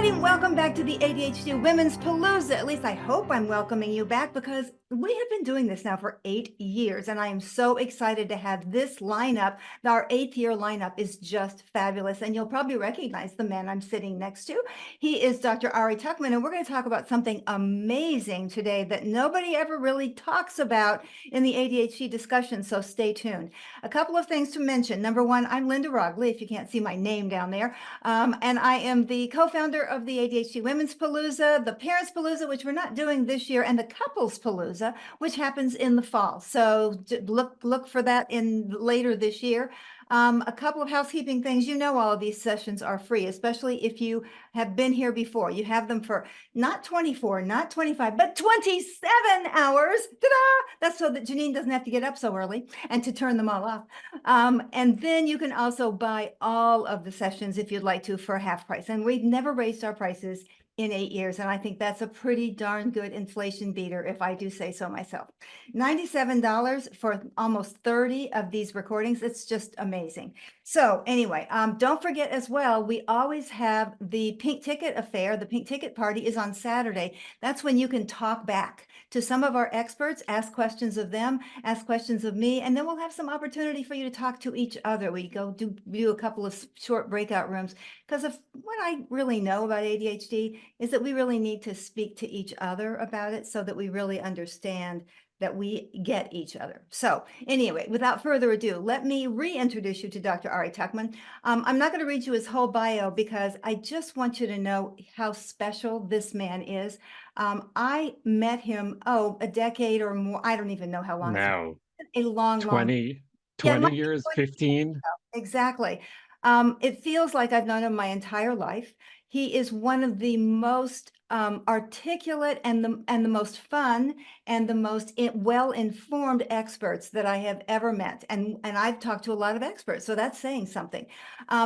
everybody, welcome back to the ADHD Women's Palooza. At least I hope I'm welcoming you back, because we have been doing this now for 8 years, and I am so excited to have this lineup. Our 8th year lineup is just fabulous, and you'll probably recognize the man I'm sitting next to. He is Dr. Ari Tuckman, and we're going to talk about something amazing today that nobody ever really talks about in the ADHD discussion, so stay tuned. A couple of things to mention. Number one, I'm Linda Rogley, if you can't see my name down there, and I am the co-founder of the ADHD Women's Palooza, the Parents Palooza, which we're not doing this year, and the Couples Palooza, which happens in the fall. So look for that in later this year. A couple of housekeeping things. You know, all of these sessions are free, especially if you have been here before. You have them for not 24, not 25, but 27 hours. Ta-da! That's so that Janine doesn't have to get up so early and to turn them all off. And then you can also buy all of the sessions if you'd like to for half price. And we've never raised our prices in 8 years. And I think that's a pretty darn good inflation beater, if I do say so myself. $97 for almost 30 of these recordings. It's just amazing. So anyway, don't forget as well, we always have the pink ticket affair. The pink ticket party is on Saturday. That's when you can talk back to some of our experts, ask questions of them, ask questions of me, and then we'll have some opportunity for you to talk to each other. We go do a couple of short breakout rooms, because of what I really know about ADHD is that we really need to speak to each other about it so that we really understand that we get each other. So anyway, without further ado, let me reintroduce you to Dr. Ari Tuckman. I'm not going to read you his whole bio, because I just want you to know how special this man is. I met him, a decade or more. I don't even know how long. No, A long, 20, yeah, 20 years, 15. exactly. It feels like I've known him my entire life. He is one of the most articulate and the most fun and the most well-informed experts that I have ever met. And I've talked to a lot of experts, so that's saying something.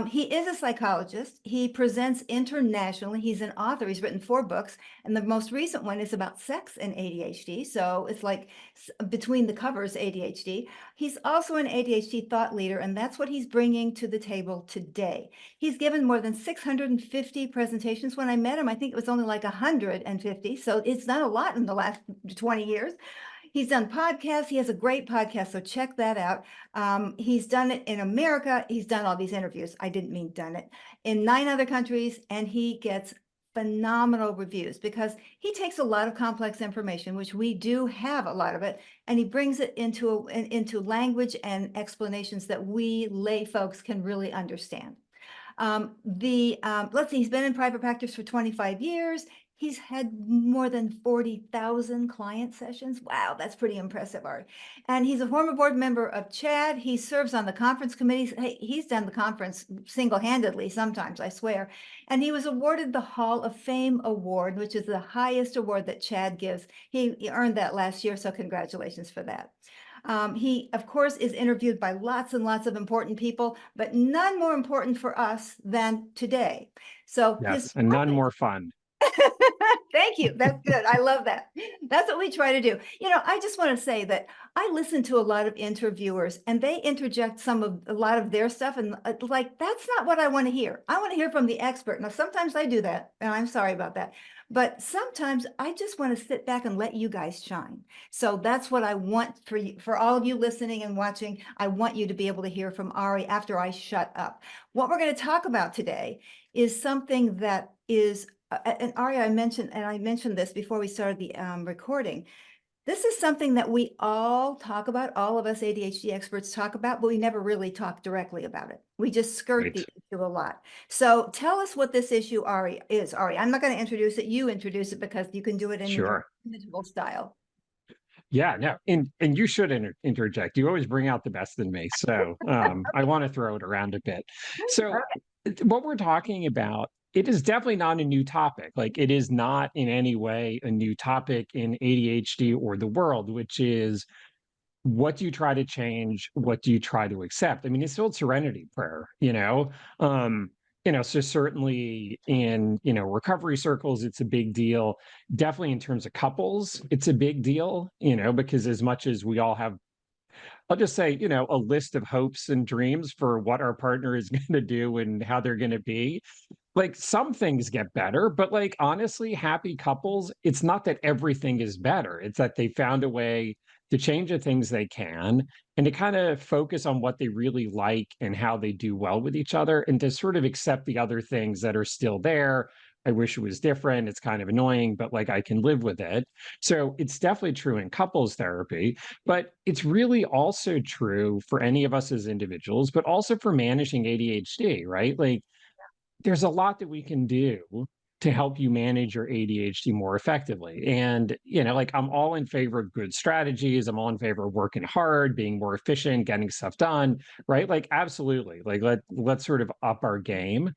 He is a psychologist. He presents internationally. He's an author. He's written 4 books, and the most recent one is about sex and ADHD. So it's like between the covers ADHD. He's also an ADHD thought leader, and that's what he's bringing to the table today. He's given more than 650 presentations. When I met him, I think it was only like 150. So it's not a lot in the last 20 years. He's done podcasts. He has a great podcast, so check that out. He's done it in America. He's done all these interviews. I didn't mean done it. In 9 other countries, and he gets phenomenal reviews because he takes a lot of complex information, which we do have a lot of it, and he brings it into language and explanations that we lay folks can really understand. Let's see, he's been in private practice for 25 years. He's had more than 40,000 client sessions. Wow, that's pretty impressive, Art. And he's a former board member of PSY.D. He serves on the conference committees. Hey, he's done the conference single-handedly sometimes, I swear. And he was awarded the Hall of Fame Award, which is the highest award that PSY.D. gives. He earned that last year, so congratulations for that. He, of course, is interviewed by lots and lots of important people, but none more important for us than today. So his Yes, and none more fun. Thank you. That's good. I love that. That's what we try to do. You know, I just want to say that I listen to a lot of interviewers, and they interject a lot of their stuff, and like, that's not what I want to hear. I want to hear from the expert. Now, sometimes I do that, and I'm sorry about that. But sometimes I just want to sit back and let you guys shine. So that's what I want for you, for all of you listening and watching. I want you to be able to hear from Ari after I shut up. What we're going to talk about today is something that is and Ari, I mentioned this before we started the recording. This is something that we all talk about, all of us ADHD experts talk about, but we never really talk directly about it. We just skirt Right. the issue a lot. So tell us what this issue, Ari. I'm not going to introduce it. You introduce it, because you can do it in your Sure. individual style. Yeah, no, and you should interject. You always bring out the best in me. So I want to throw it around a bit. So what we're talking about, it is definitely not a new topic. Like, it is not in any way a new topic in ADHD or the world, which is, what do you try to change? What do you try to accept? I mean, it's still serenity prayer, so certainly in, recovery circles, it's a big deal. Definitely in terms of couples, it's a big deal, because as much as we all have I'll just say, a list of hopes and dreams for what our partner is going to do and how they're going to be. Like some things get better, but like honestly, happy couples, it's not that everything is better. It's that they found a way to change the things they can and to kind of focus on what they really like and how they do well with each other and to sort of accept the other things that are still there. I wish it was different. It's kind of annoying, but like I can live with it. So it's definitely true in couples therapy, but it's really also true for any of us as individuals, but also for managing ADHD, right? Like there's a lot that we can do to help you manage your ADHD more effectively. And, like I'm all in favor of good strategies. I'm all in favor of working hard, being more efficient, getting stuff done, right? Like absolutely. Like let's sort of up our game.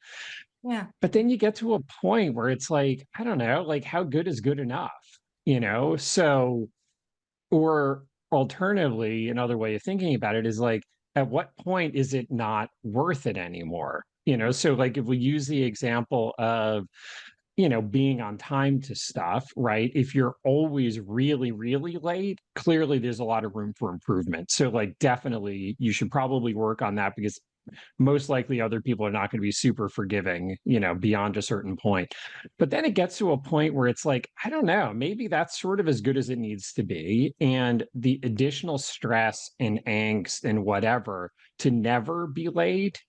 Yeah. But then you get to a point where it's like, I don't know, like how good is good enough, So or alternatively, another way of thinking about it is like, at what point is it not worth it anymore? So like if we use the example of, being on time to stuff, right? If you're always really, really late, clearly there's a lot of room for improvement. So like definitely you should probably work on that because most likely other people are not going to be super forgiving, beyond a certain point. But then it gets to a point where it's like, I don't know, maybe that's sort of as good as it needs to be. And the additional stress and angst and whatever to never be late.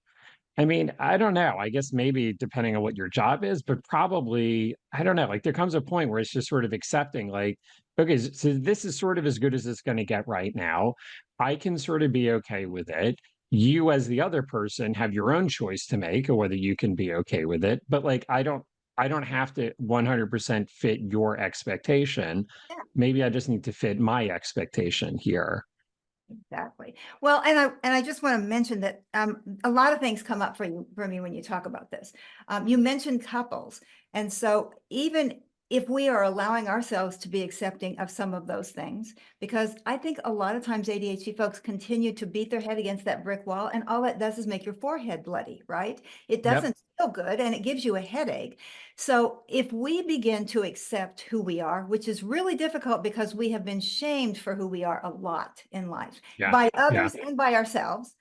I mean, I don't know. I guess maybe depending on what your job is, but probably, I don't know. Like there comes a point where it's just sort of accepting, like, okay, so this is sort of as good as it's going to get right now. I can sort of be okay with it. You, as the other person, have your own choice to make or whether you can be okay with it. But like, I don't have to 100% fit your expectation. Maybe I just need to fit my expectation here. Exactly. Well, and I just want to mention that a lot of things come up for me when you talk about this. You mentioned couples, and so even if we are allowing ourselves to be accepting of some of those things, because I think a lot of times ADHD folks continue to beat their head against that brick wall, and all that does is make your forehead bloody, right? It Yep. doesn't feel good, and it gives you a headache. So if we begin to accept who we are, which is really difficult because we have been shamed for who we are a lot in life Yeah. by Yeah. others and by ourselves.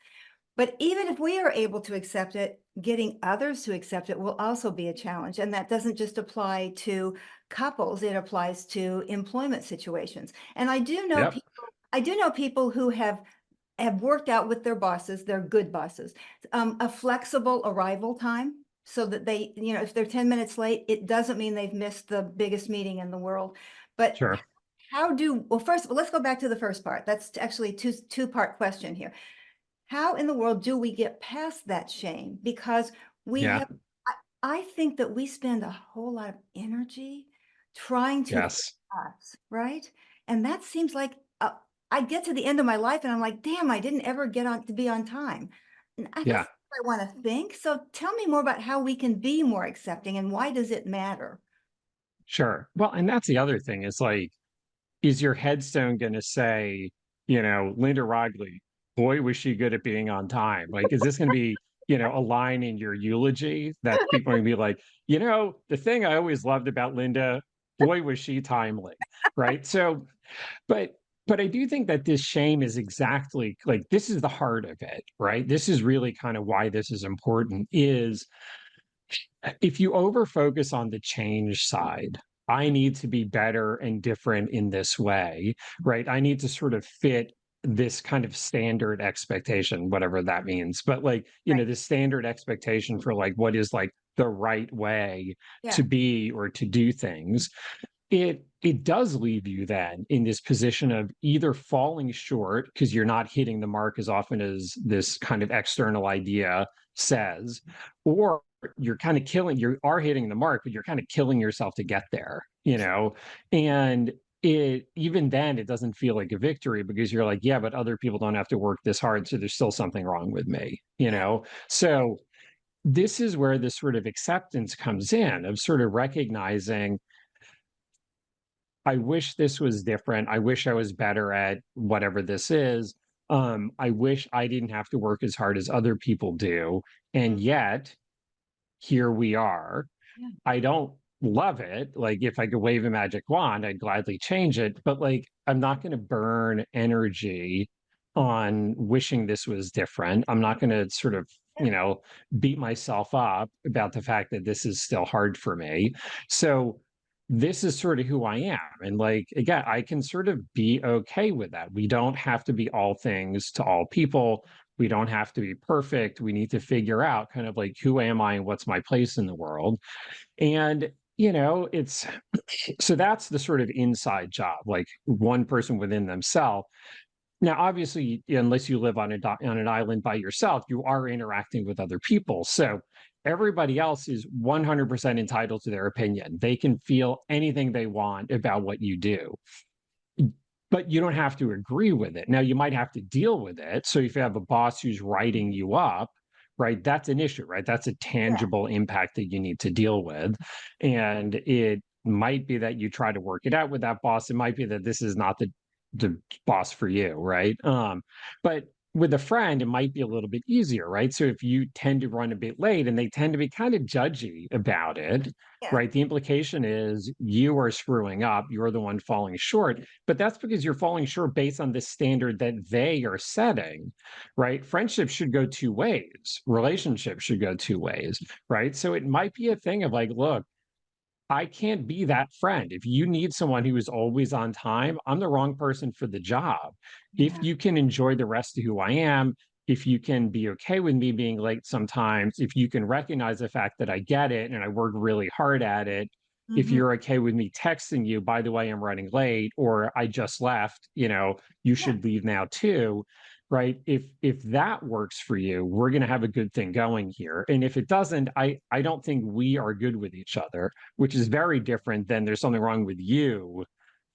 But even if we are able to accept it, getting others to accept it will also be a challenge. And that doesn't just apply to couples, it applies to employment situations. And Yep. I do know people who have worked out with their bosses, their good bosses, a flexible arrival time so that they, if they're 10 minutes late, it doesn't mean they've missed the biggest meeting in the world. But Sure. well, first of all, let's go back to the first part. That's actually a two-part question here. How in the world do we get past that shame? Because we Yeah. have, I think that we spend a whole lot of energy trying to fix Yes. us, right? And that seems like I get to the end of my life and I'm like, damn, I didn't ever get on to be on time. And that's Yeah. what I want to think. So tell me more about how we can be more accepting and why does it matter? Sure. Well, and that's the other thing is like, is your headstone going to say, Linda Rogley, boy, was she good at being on time? Like, is this going to be, a line in your eulogy that people are going to be like, the thing I always loved about Linda, boy, was she timely, right? So, but, but I do think that this shame is exactly like this is the heart of it, right? This is really kind of why this is important is if you over focus on the change side, I need to be better and different in this way, right? I need to sort of fit this kind of standard expectation, whatever that means. But like, Right. this standard expectation for like what is like the right way Yeah. to be or to do things, it does leave you then in this position of either falling short because you're not hitting the mark as often as this kind of external idea says, or you're kind of killing, you are hitting the mark, but you're kind of killing yourself to get there, and it even then it doesn't feel like a victory because you're like, yeah, but other people don't have to work this hard, so there's still something wrong with me, Yeah. so this is where this sort of acceptance comes in of sort of recognizing I wish this was different. I wish I was better at whatever this is. I wish I didn't have to work as hard as other people do. And Mm. yet, here we are. Yeah. I don't love it. Like, if I could wave a magic wand, I'd gladly change it. But, like, I'm not going to burn energy on wishing this was different. I'm not going to sort of, you know, beat myself up about the fact that this is still hard for me. So this is sort of who I am. And like, again, I can sort of be okay with that. We don't have to be all things to all people. We don't have to be perfect. We need to figure out kind of like, who am I and what's my place in the world? And, you know, it's so that's the sort of inside job, like one person within themselves. Now, obviously, unless you live on on an island by yourself, you are interacting with other people. So everybody else is 100% entitled to their opinion. They can feel anything they want about what you do, but you don't have to agree with it. Now, you might have to deal with it. So if you have a boss who's writing you up, right, that's an issue, right? That's a Yeah. tangible impact that you need to deal with. And it might be that you try to work it out with that boss. It might be that this is not the boss for you, right? But with a friend, it might be a little bit easier, right? So if you tend to run a bit late and they tend to be kind of judgy about it, Yeah. right? The implication is you are screwing up, you're the one falling short, but that's because you're falling short based on the standard that they are setting, right? Friendship should go two ways, relationships should go two ways, right? So it might be a thing of like, look, I can't be that friend. If you need someone who is always on time, I'm the wrong person for the job. If Yeah. you can enjoy the rest of who I am, if you can be okay with me being late sometimes, if you can recognize the fact that I get it and I work really hard at it, if Hmm. you're okay with me texting you, by the way, I'm running late or I just left, you know, you Yeah. should leave now too, right? If that works for you, we're going to have a good thing going here. And if it doesn't, I don't think we are good with each other, which is very different than there's something wrong with you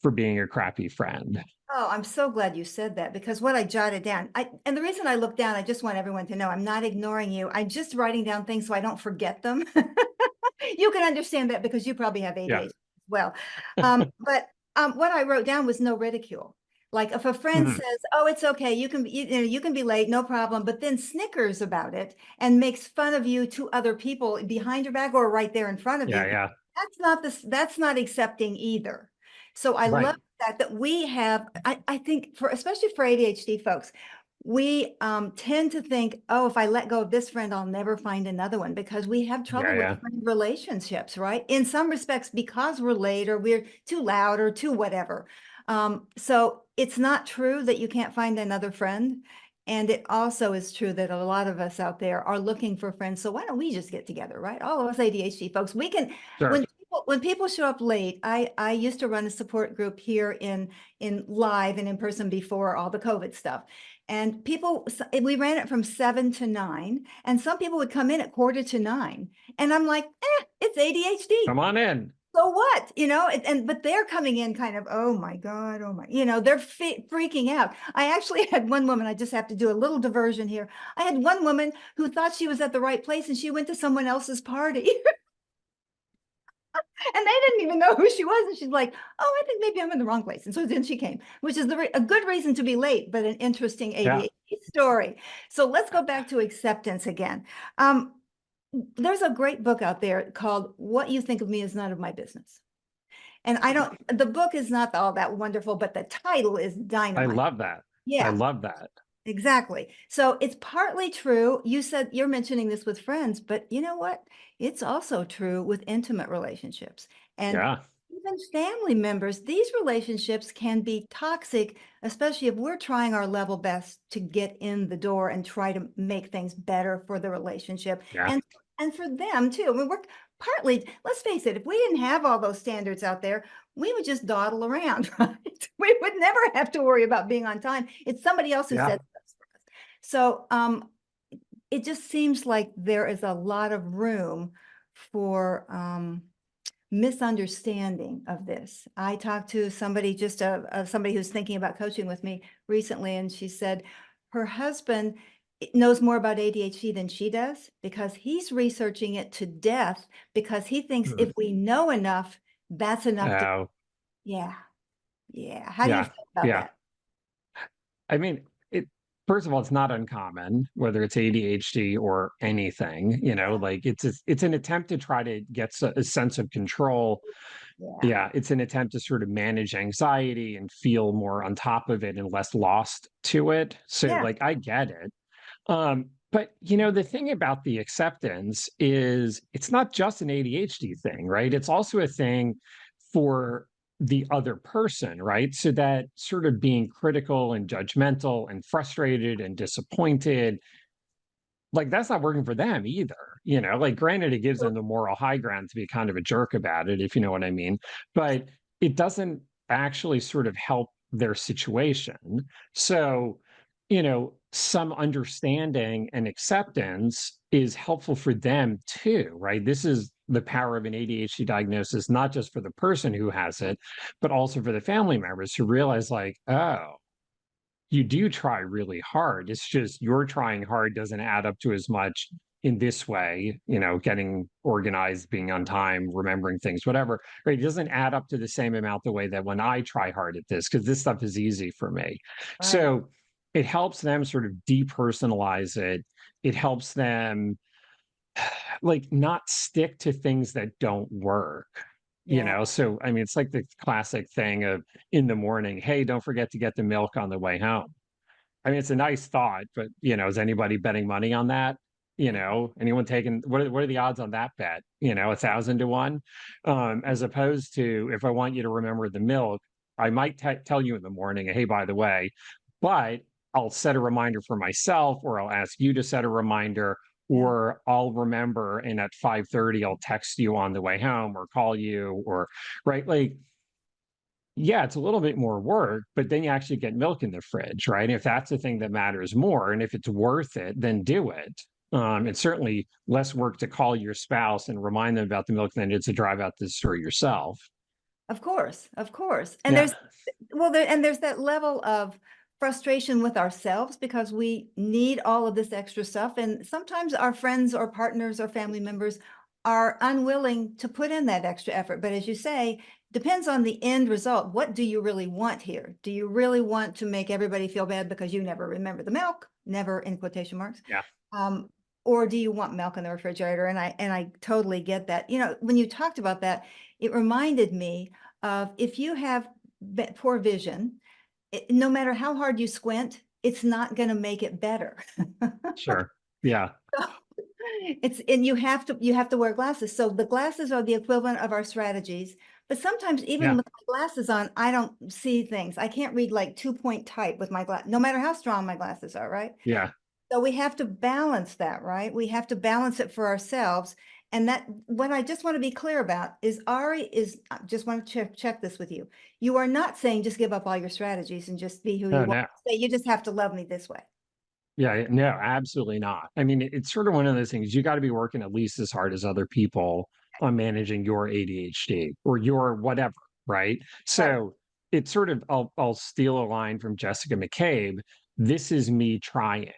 for being a crappy friend. Oh, I'm so glad you said that because what I jotted down, and the reason I looked down, I just want everyone to know I'm not ignoring you. I'm just writing down things so I don't forget them. You can understand that because you probably have Yeah. ADHD as well. But what I wrote down was no ridicule. Like if a friend Mhm. says, "Oh, it's okay, you know, you can be late, no problem," but then snickers about it and makes fun of you to other people behind your back or right there in front of Yeah, you, yeah. that's not accepting either. So I love Right. that we have, I think for especially for ADHD folks, we tend to think, oh, if I let go of this friend, I'll never find another one because we have Yeah, trouble with yeah. friend relationships, right? In some respects, because we're late or we're too loud or too whatever. So it's not true that you can't find another friend. And it also is true that a lot of us out there are looking for friends. So why don't we just get together, right? All of us ADHD folks, we can, Sure. when people show up late, I used to run a support group here in live and in person before all the COVID stuff. And people, we ran it from 7 to 9, and some people would come in at quarter to 9. And I'm like, it's ADHD. Come on in. So what, you know, but they're coming in kind of, oh my God, oh my, you know, they're freaking out. I actually had one woman, I just have to do a little diversion here. I had one woman who thought she was at the right place and she went to someone else's party. And they didn't even know who she was. And she's like, oh, I think maybe I'm in the wrong place. And so then she came, which is a good reason to be late, but an interesting Yeah. ADHD story. So let's go back to acceptance again. Um, there's a great book out there called What You Think of Me Is None of My Business. And I don't, the book is not all that wonderful, but the title is I dynamite. love that. I Yeah. love that. Exactly. So it's partly true. You said you're mentioning this with friends, but you know what? It's also true with intimate relationships and Yeah. even family members. These relationships can be toxic, especially if we're trying our level best to get in the door and try to make things better for the relationship Yeah. and for them too. I mean, we're partly, let's face it, if we didn't have all those standards out there, we would just dawdle around, right? We would never have to worry about being on time. It's somebody else who Yeah. said so. It just seems like there is a lot of room for misunderstanding of this. I talked to somebody, just somebody who's thinking about coaching with me recently, and she said her husband knows more about ADHD than she does because he's researching it to death because he thinks if Mm. we know enough, that's enough to, Oh, yeah, yeah. How do you yeah. feel about Yeah. that? I mean, it. first of all, it's not uncommon, whether it's ADHD or anything, like it's an attempt to try to get a sense of control. Yeah. Yeah, it's an attempt to sort of manage anxiety and feel more on top of it and less lost to it. So Yeah. like I get it. But the thing about the acceptance is it's not just an ADHD thing, right? It's also a thing for the other person, right? So that sort of being critical and judgmental and frustrated and disappointed, like that's not working for them either. Like granted, it gives them the moral high ground to be kind of a jerk about it, if you know what I mean. But it doesn't actually sort of help their situation. So, some understanding and acceptance is helpful for them too, right? This is the power of an ADHD diagnosis, not just for the person who has it, but also for the family members who realize, like, oh, you do try really hard. It's just your trying hard doesn't add up to as much in this way, getting organized, being on time, remembering things, whatever, right? It doesn't add up to the same amount the way that when I try hard at this, because this stuff is easy for me. Right. So it helps them sort of depersonalize it. It helps them like not stick to things that don't work. Yeah. So I mean, it's like the classic thing of in the morning, hey, don't forget to get the milk on the way home. I mean, it's a nice thought, but is anybody betting money on that? Yeah. Anyone taking what are the odds on that bet? 1,000 to 1, as opposed to if I want you to remember the milk, I might tell you in the morning, hey, by the way, but I'll set a reminder for myself, or I'll ask you to set a reminder, Yeah. or I'll remember, and at 5:30 I'll text you on the way home or call you, or right, like yeah, it's a little bit more work, but then you actually get milk in the fridge, right? If that's the thing that matters more, and if it's worth it, then do it. It's certainly less work to call your spouse and remind them about the milk than it is to drive out to the store yourself. Of course. Of course. And Yeah, there's that level of frustration with ourselves because we need all of this extra stuff. And sometimes our friends or partners or family members are unwilling to put in that extra effort. But as you say, depends on the end result. What do you really want here? Do you really want to make everybody feel bad because you never remember the milk? Never in quotation marks. yeah, Um, or do you want milk in the refrigerator? And I totally get that. When you talked about that, it reminded me of if you have poor vision, no matter how hard you squint, it's not going to make it better. sure. Yeah, And you have to wear glasses. So the glasses are the equivalent of our strategies. But sometimes even yeah, with my glasses on, I don't see things. I can't read like 2-point type with my glass, no matter how strong my glasses are, right? yeah, So we have to balance that, right? We have to balance it for ourselves. And that what I just want to be clear about is I just want to check this with you. You are not saying just give up all your strategies and just be who no, you want no. to say. You just have to love me this way. Yeah, no, absolutely not. I mean, it's sort of one of those things you got to be working at least as hard as other people on managing your ADHD or your whatever, right? Right. So it's sort of I'll steal a line from Jessica McCabe. This is me trying,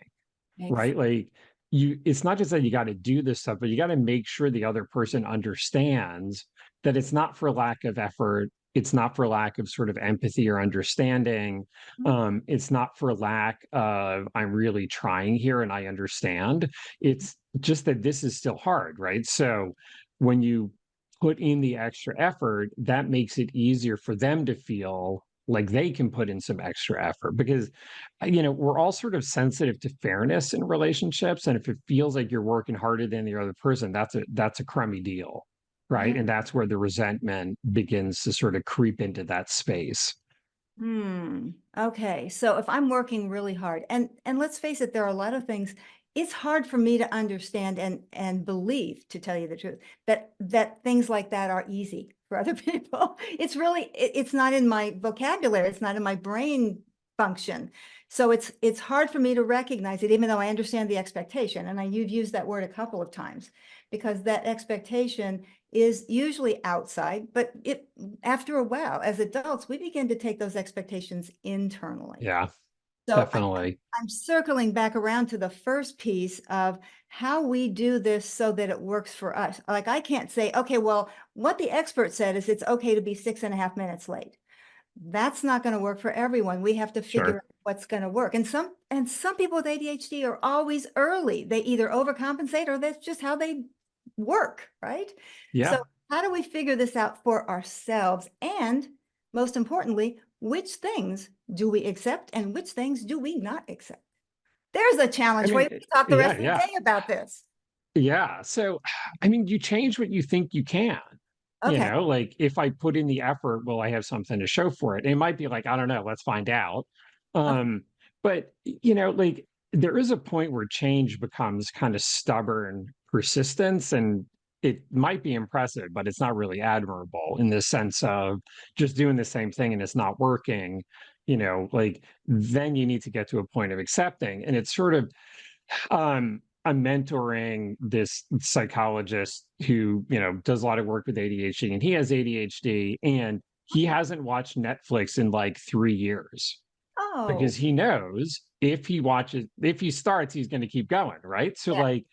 Thanks. right? Like it's not just that you got to do this stuff, but you got to make sure the other person understands that it's not for lack of effort. It's not for lack of sort of empathy or understanding. It's not for lack of I'm really trying here and I understand. It's just that this is still hard, right? So when you put in the extra effort, that makes it easier for them to feel like they can put in some extra effort because we're all sort of sensitive to fairness in relationships, and if it feels like you're working harder than the other person, that's a crummy deal, right? Yeah. And that's where the resentment begins to sort of creep into that space. Okay. So if I'm working really hard, and let's face it, there are a lot of things it's hard for me to understand and believe, to tell you the truth, that things like that are easy for other people. It's not in my vocabulary, it's not in my brain function. So it's hard for me to recognize it, even though I understand the expectation. And you've used that word a couple of times because that expectation is usually outside, but after a while, as adults, we begin to take those expectations internally. Yeah, So definitely. I'm circling back around to the first piece of how we do this so that it works for us. Like I can't say, okay, well, what the expert said is it's okay to be 6.5 minutes late. That's not going to work for everyone. We have to figure Sure. out what's going to work. And some people with ADHD are always early. They either overcompensate or that's just how they work, right? So Yeah. how do we figure this out for ourselves? And most importantly, which things do we accept and which things do we not accept? There's a I challenge for you. mean, We can talk the yeah, rest of the yeah. day about this. Yeah. So, I mean, you change what you think you can. Okay. Like if I put in the effort, will I have something to show for it? It might be like, I don't know, let's find out. Okay. But like there is a point where change becomes kind of stubborn persistence, and it might be impressive, but it's not really admirable in the sense of just doing the same thing and it's not working, like then you need to get to a point of accepting. And it's sort of I'm mentoring this psychologist who, does a lot of work with ADHD, and he has ADHD, and he hasn't watched Netflix in like 3 years because Oh, he knows if he starts, he's going to keep going. Right. So, yeah, like,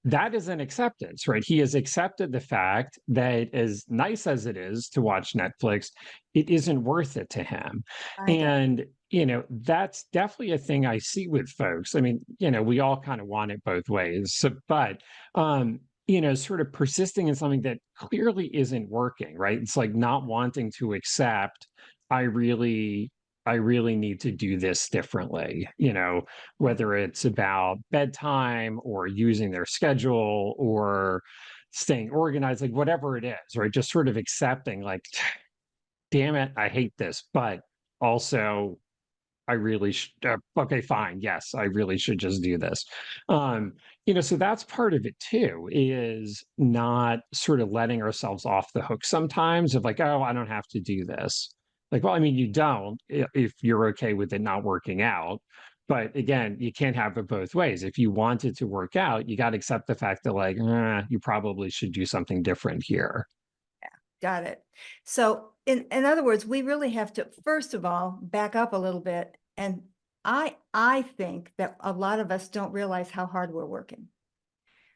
that is an acceptance, right? He has accepted the fact that as nice as it is to watch Netflix, it isn't worth it to him. I get And, that's definitely a thing I see with folks. I mean, we all kind of want it both ways. So, but, sort of persisting in something that clearly isn't working, right? It's like not wanting to accept, I really I really need to do this differently, it. whether it's about bedtime or using their schedule or staying organized, like whatever it is, right? Just sort of accepting, like, damn it, I hate this, but also I really should. Okay, fine. Yes, I really should just do this. So that's part of it too, is not sort of letting ourselves off the hook sometimes of like, oh, I don't have to do this. Like, well, I mean, you don't if you're okay with it not working out. But again, you can't have it both ways. If you want it to work out, you got to accept the fact that, like, you probably should do something different here. Got it. So in other words, we really have to, first of all, back up a little bit. And I think that a lot of us don't realize how hard we're working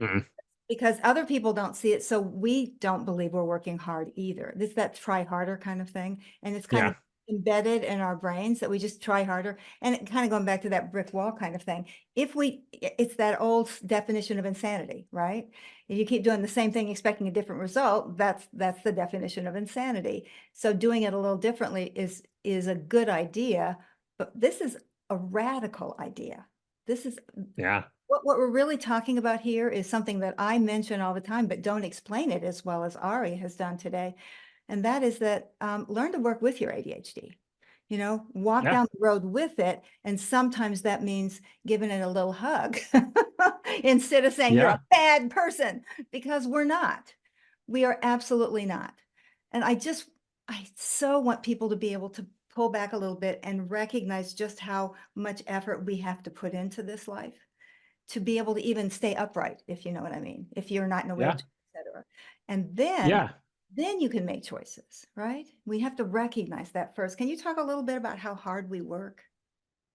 Mhm. because other people don't see it. So we don't believe we're working hard either. This that try harder kind of thing. And it's kind Yeah. of embedded in our brains that we just try harder. And it kind of going back to that brick wall kind of thing. It's that old definition of insanity, right? If you keep doing the same thing, expecting a different result, that's the definition of insanity. So doing it a little differently is a good idea, but this is a radical idea. This is Yeah. what we're really talking about here is something that I mention all the time, but don't explain it as well as Ari has done today. And that is that learn to work with your ADHD. Walk Yeah. down the road with it. And sometimes that means giving it a little hug instead of saying you're Yeah. a bad person, because we're not. We are absolutely not. And I so want people to be able to pull back a little bit and recognize just how much effort we have to put into this life to be able to even stay upright, if you know what I mean, if you're not in a Yeah. wheelchair, et cetera. And then you can make choices, right? We have to recognize that first. Can you talk a little bit about how hard we work?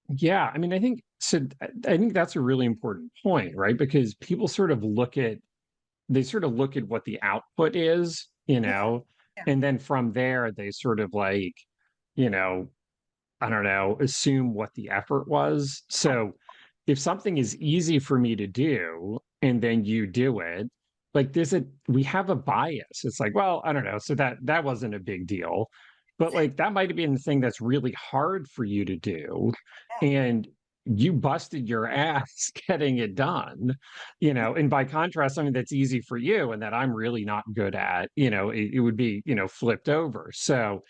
Yeah, I mean, I think so. I think that's a really important point, right? Because people sort of look at what the output is, Yeah, yeah, and then from there they sort of like, you know, I don't know, assume what the effort was. yeah, So if something is easy for me to do and then you do it, like we have a bias. It's like, well, I don't know. So that wasn't a big deal. But like that might have been the thing that's really hard for you to do. yeah, And you busted your ass getting it done, and by contrast, something that's easy for you and that I'm really not good at, it would be, flipped over. So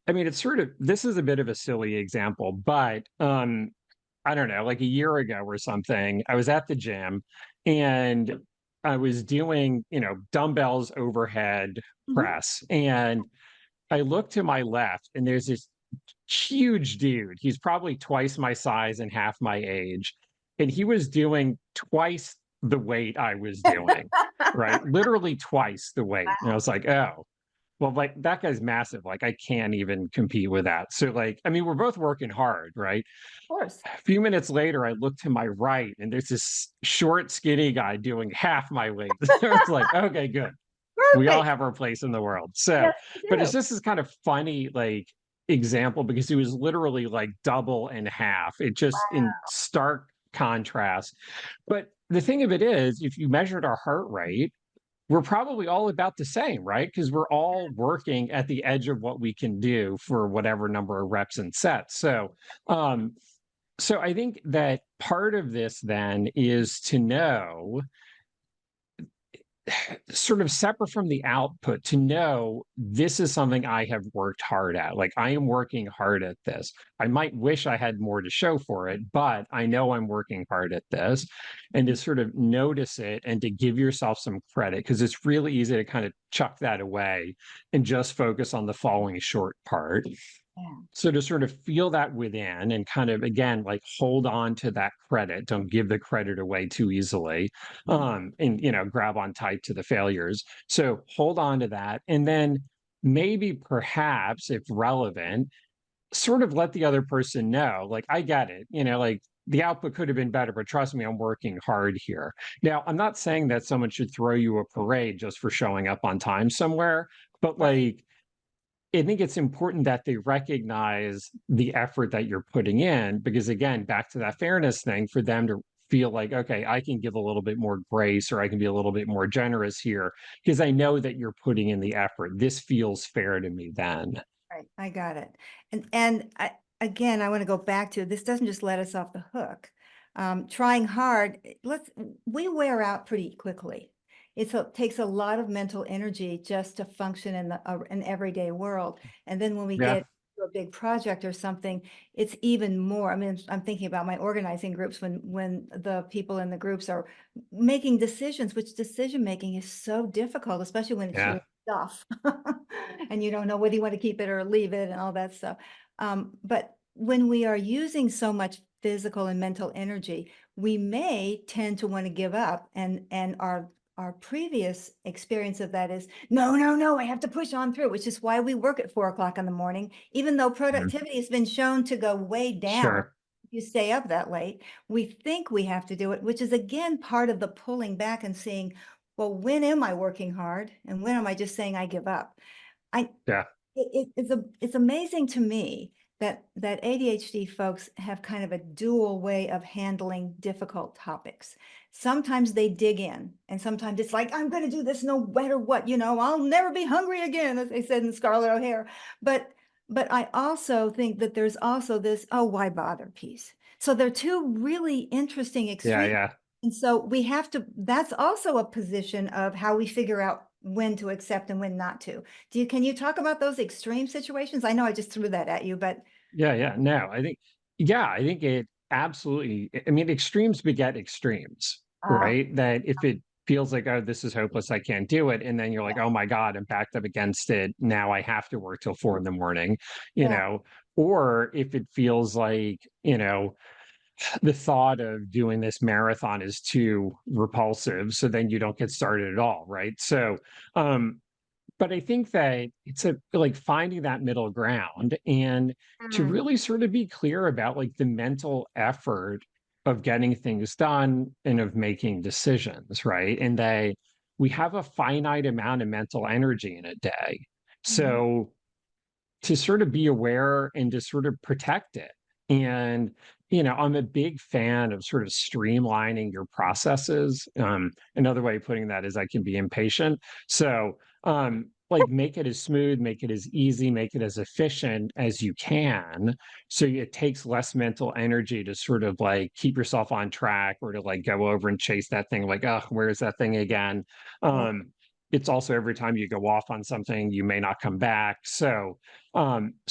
I mean, this is a bit of a silly example, but I don't know, like a year ago or something, I was at the gym and I was doing, dumbbells overhead mhm. press. And I look to my left and there's this huge dude. He's probably twice my size and half my age. And he was doing twice the weight I was doing, right? Literally twice the weight. And I was like, oh, well, like that guy's massive. Like I can't even compete with that. So like, I mean, we're both working hard, right? Of course. A few minutes later, I look to my right and there's this short, skinny guy doing half my weight. So it's like, okay, good. We all Perfect. have our place in the world. So, Yes, we but it's do. just this kind of funny, like, example because it was literally like double and half. It just in stark contrast. But the thing of it is, if you measured our heart rate, we're probably all about the same, right? Because we're all working at the edge of what we can do for whatever number of reps and sets. Um, so I think that part of this then is to know, sort of separate from the output, to know this is something I have worked hard at. Like I am working hard at this. I might wish I had more to show for it, but I know I'm working hard at this. And to sort of notice it and to give yourself some credit, because it's really easy to kind of chuck that away and just focus on the falling short part. Yeah. So to sort of feel that within and kind of again like hold on to that credit, don't give the credit away too easily, and grab on tight to the failures. So hold on to that, and then maybe perhaps if relevant, sort of let the other person know, like I get it, like the output could have been better, but trust me, I'm working hard here. Now, I'm not saying that someone should throw you a parade just for showing up on time somewhere, but Right. like I think it's important that they recognize the effort that you're putting in, because again, back to that fairness thing, for them to feel like, okay, I can give a little bit more grace or I can be a little bit more generous here because I know that you're putting in the effort. This feels fair to me then. Right, I got it. And again, I want to go back to this doesn't just let us off the hook. Trying hard, we wear out pretty quickly. Takes a lot of mental energy just to function in an everyday world. And then when we Yeah. get to a big project or something, it's even more. I mean, I'm thinking about my organizing groups when the people in the groups are making decisions, which decision making is so difficult, especially when it's Yeah. your stuff and you don't know whether you want to keep it or leave it and all that stuff. But when we are using so much physical and mental energy, we may tend to want to give up. And our previous experience of that is, no, no, no, I have to push on through, which is why we work at 4 o'clock in the morning, even though Mhm. productivity has been shown to go way down. Sure. If you stay up that late, we think we have to do it, which is again part of the pulling back and seeing, well, when am I working hard and when am I just saying I give up? I Yeah. it's amazing to me that ADHD folks have kind of a dual way of handling difficult topics. Sometimes they dig in, and sometimes it's like, I'm going to do this no matter what, I'll never be hungry again, as they said in Scarlett O'Hare. But I also think that there's also this, oh, why bother piece. So they're two really interesting Yeah. extremes. Yeah. And so we have to, that's also a position of how we figure out when to accept and when not to. Can you talk about those extreme situations? I know I just threw that at you, but Yeah. Yeah. No, I think it absolutely, I mean, extremes beget extremes, ah, right? That if it feels like, oh, this is hopeless, I can't do it. And then you're like, yeah, oh my God, I'm backed up against it. Now I have to work till 4 in the morning, you yeah, know, or if it feels like, the thought of doing this marathon is too repulsive. So then you don't get started at all. Right. Um, but I think that it's like finding that middle ground and to mm, really sort of be clear about like the mental effort of getting things done and of making decisions, right? And we have a finite amount of mental energy in a day. mhm, So to sort of be aware and to sort of protect it. And, I'm a big fan of sort of streamlining your processes. Another way of putting that is I can be impatient. So, like make it as smooth, make it as easy, make it as efficient as you can. So it takes less mental energy to sort of like keep yourself on track or to like go over and chase that thing, like, oh, where's that thing again? yeah, It's also every time you go off on something, you may not come back. So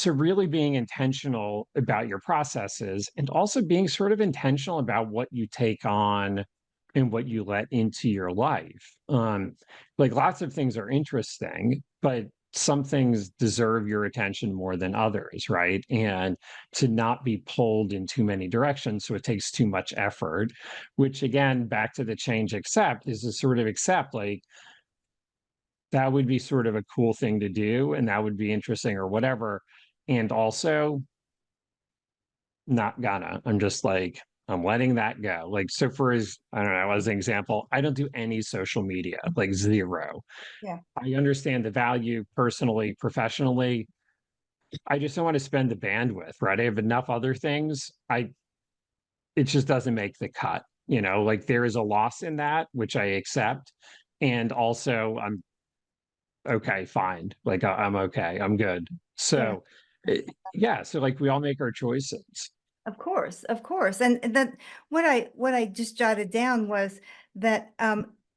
really being intentional about your processes and also being sort of intentional about what you take on and what you let into your life. Like lots of things are interesting, but some things deserve your attention more than others, right? And to not be pulled in too many directions. So it takes too much effort, which again, back to the change accept is to sort of accept like, that would be sort of a cool thing to do, and that would be interesting or whatever. And also, not gonna. I'm just like, I'm letting that go. Like, so I don't know, as an example, I don't do any social media, like zero. yeah, I understand the value personally, professionally. I just don't want to spend the bandwidth, right? I have enough other things. It just doesn't make the cut. Like there is a loss in that, which I accept. And also I'm okay, fine. Like I'm okay. I'm good. Yeah. So yeah, so like we all make our choices. Of course, of course. And that what I just jotted down was that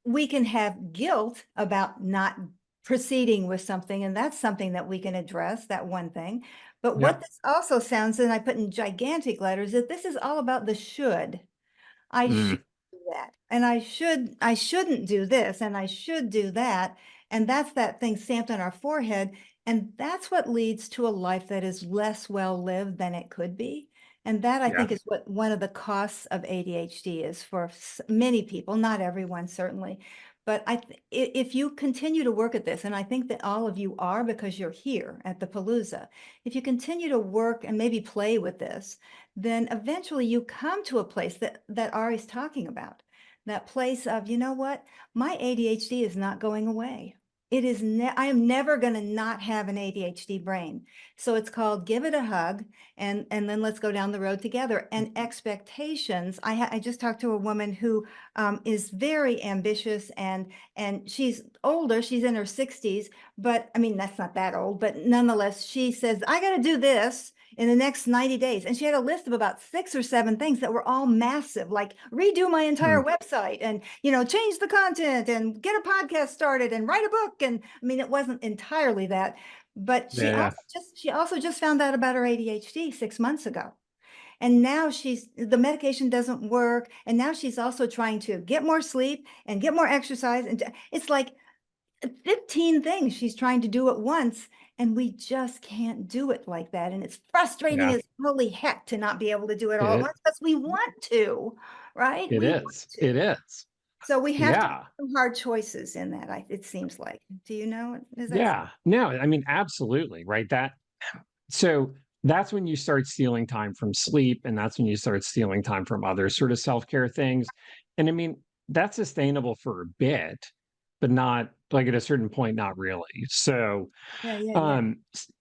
we can have guilt about not proceeding with something, and that's something that we can address, that one thing. But what Yep. this also sounds, and I put in gigantic letters, that this is all about the should. I should Mm, do that, and I shouldn't do this, and I should do that. And that's that thing stamped on our forehead. And that's what leads to a life that is less well lived than it could be. And that I yeah. think is what one of the costs of ADHD is for many people, not everyone, certainly. But if you continue to work at this, and I think that all of you are because you're here at the Palooza, if you continue to work and maybe play with this, then eventually you come to a place that Ari's talking about, that place of, you know what, my ADHD is not going away. I am never going to not have an ADHD brain. So it's called give it a hug, and then let's go down the road together. And expectations. I just talked to a woman who is very ambitious, and she's older. She's in her 60s, but I mean that's not that old. But nonetheless, she says I got to do this in the next 90 days. And she had a list of about 6 or 7 things that were all massive, like redo my entire Mm, website and, change the content and get a podcast started and write a book. And I mean, it wasn't entirely that, but yeah. Yeah. she also just found out about her ADHD 6 months ago. And now the medication doesn't work. And now she's also trying to get more sleep and get more exercise. And it's like 15 things she's trying to do at once, and we just can't do it like that. And it's frustrating Yeah. as holy heck to not be able to do it all at It once because we want to, right? it We want is. to. It is. So we have to make Yeah. some hard choices in that, it seems like. Do you know? Is that Yeah. No, I mean, absolutely. Right. So that's when you start stealing time from sleep, and that's when you start stealing time from other sort of self-care things. And I mean, that's sustainable for a bit, but not like at a certain point, not really. So yeah, yeah, yeah.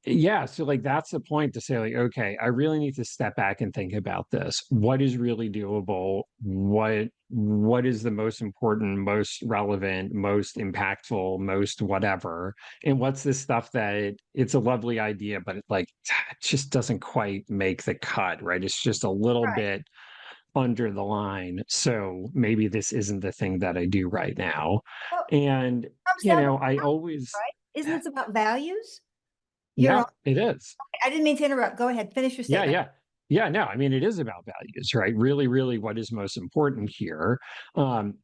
yeah, so like that's the point to say like, okay, I really need to step back and think about this. What is really doable? What is the most important, most relevant, most impactful, most whatever? And what's this stuff that it's a lovely idea, but it like it just doesn't quite make the cut, right? It's just a little Right. bit under the line. So maybe this isn't the thing that I do right now. Well, And comes down to I values, always right? Isn't this about values? You're yeah, on. it is. I didn't mean to interrupt. Go ahead, finish your Yeah, statement. yeah. Yeah, no, I mean, it is about values, right? Really, really what is most important here. And,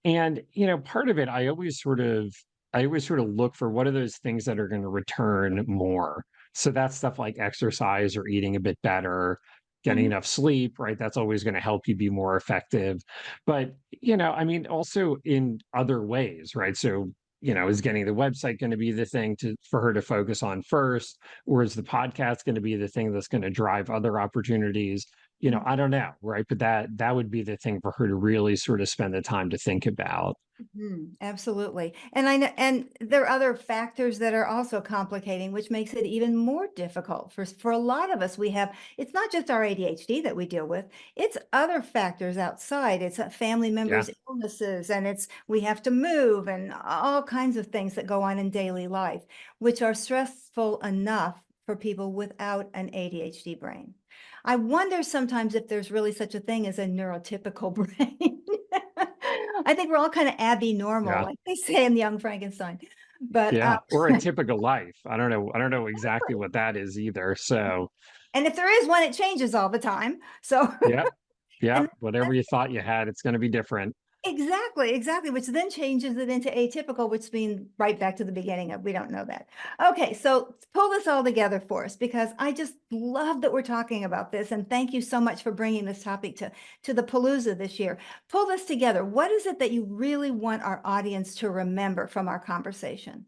part of it, I always sort of look for what are those things that are going to return more. So that's stuff like exercise or eating a bit better, getting Mhm. enough sleep, right? That's always going to help you be more effective. But, I mean, also in other ways, right? So, is getting the website going to be the thing for her to focus on first? Or is the podcast going to be the thing that's going to drive other opportunities? I don't know, right? But that would be the thing for her to really sort of spend the time to think about. Absolutely. And I know, and there are other factors that are also complicating, which makes it even more difficult for a lot of us. It's not just our ADHD that we deal with, it's other factors outside. It's family Yeah, members' illnesses, and we have to move, and all kinds of things that go on in daily life, which are stressful enough for people without an ADHD brain. I wonder sometimes if there's really such a thing as a neurotypical brain. I think we're all kind of abnormal, yeah, like they say in Young Frankenstein. But yeah. Or a typical life. I don't know. I don't know exactly what that is either. So and if there is one, it changes all the time. So yeah, yeah. and Whatever you thought you had, it's going to be different. exactly, exactly, which then changes it into atypical, which means right back to the beginning of we don't know that. Okay, so pull this all together for us because I just love that we're talking about this, and thank you so much for bringing this topic to the Palooza this year. Pull this together. What is it that you really want our audience to remember from our conversation?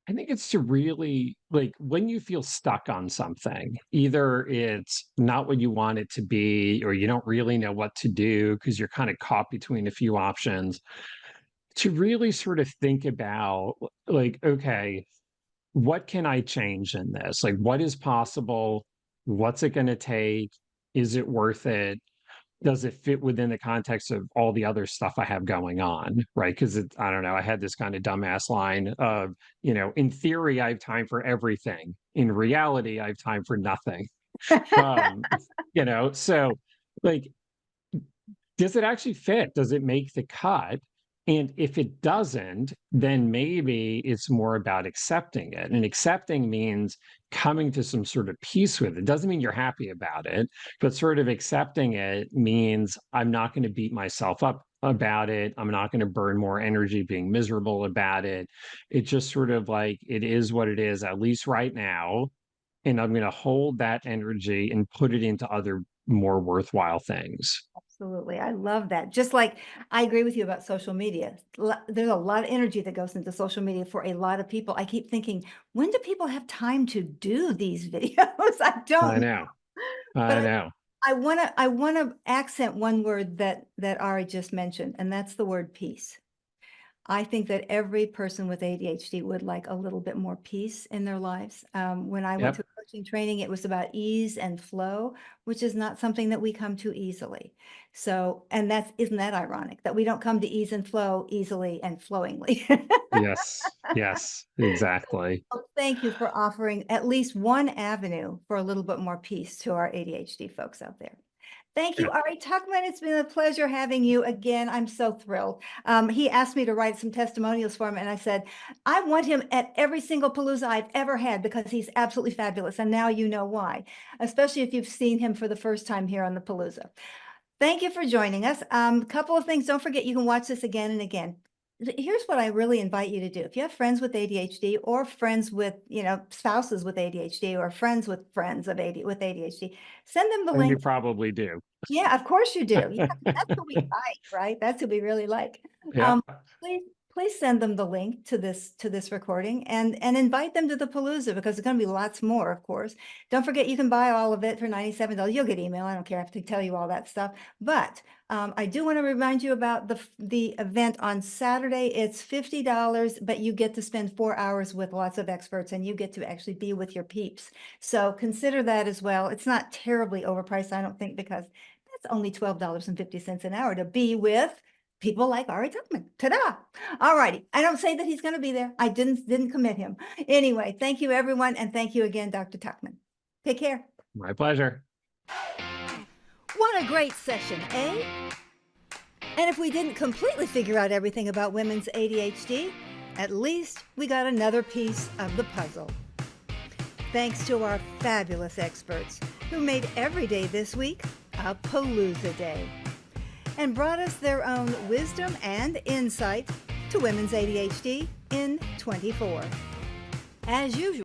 I think it's to really like when you feel stuck on something, either it's not what you want it to be, or you don't really know what to do because you're kind of caught between a few options, to really sort of think about like, okay, what can I change in this? Like, what is possible? What's it going to take? Is it worth it? Does it fit within the context of all the other stuff I have going on? Right. Because I don't know, I had this kind of dumbass line of, in theory, I have time for everything. In reality, I have time for nothing. Um, so like, does it actually fit? Does it make the cut? And if it doesn't, then maybe it's more about accepting it. And accepting means coming to some sort of peace with it. Doesn't mean you're happy about it, but sort of accepting it means I'm not going to beat myself up about it. I'm not going to burn more energy being miserable about it. It's just sort of like it is what it is, at least right now. And I'm going to hold that energy and put it into other more worthwhile things. Absolutely. I love that. Just like I agree with you about social media. There's a lot of energy that goes into social media for a lot of people. I keep thinking, when do people have time to do these videos? I I don't know. know. But I know. I want to accent one word that Ari just mentioned, and that's the word peace. I think that every person with ADHD would like a little bit more peace in their lives. When I went Yep. to coaching training, it was about ease and flow, which is not something that we come to easily. So, and isn't that ironic that we don't come to ease and flow easily and flowingly? Yes. Yes. Exactly. So thank you for offering at least one avenue for a little bit more peace to our ADHD folks out there. Thank Yeah. you, Ari Tuckman. It's been a pleasure having you again. I'm so thrilled. He asked me to write some testimonials for him, and I said, I want him at every single Palooza I've ever had because he's absolutely fabulous. And now you know why, especially if you've seen him for the first time here on the Palooza. Thank you for joining us. A couple of things. Don't forget, you can watch this again and again. Here's what I really invite you to do. If you have friends with ADHD or friends with, spouses with ADHD or friends with friends with ADHD, send them the And you link. probably do. Yeah, of course you do. Yeah, that's who we like, right? That's who we really like. Yeah. Please, please send them the link to this recording and invite them to the Palooza because there's going to be lots more, of course. Don't forget you can buy all of it for $97. You'll get email. I don't care. I have to tell you all that stuff. But I do want to remind you about the event on Saturday. It's $50, but you get to spend 4 hours with lots of experts and you get to actually be with your peeps. So consider that as well. It's not terribly overpriced, I don't think, because that's only $12.50 an hour to be with people like Ari Tuckman. Ta-da! All righty. I don't say that he's going to be there. I didn't commit him. Anyway, thank you, everyone. And thank you again, Dr. Tuckman. Take care. My pleasure. What a great session, eh? And if we didn't completely figure out everything about women's ADHD, at least we got another piece of the puzzle. Thanks to our fabulous experts who made every day this week a Palooza Day and brought us their own wisdom and insight to women's ADHD in 24. As usual,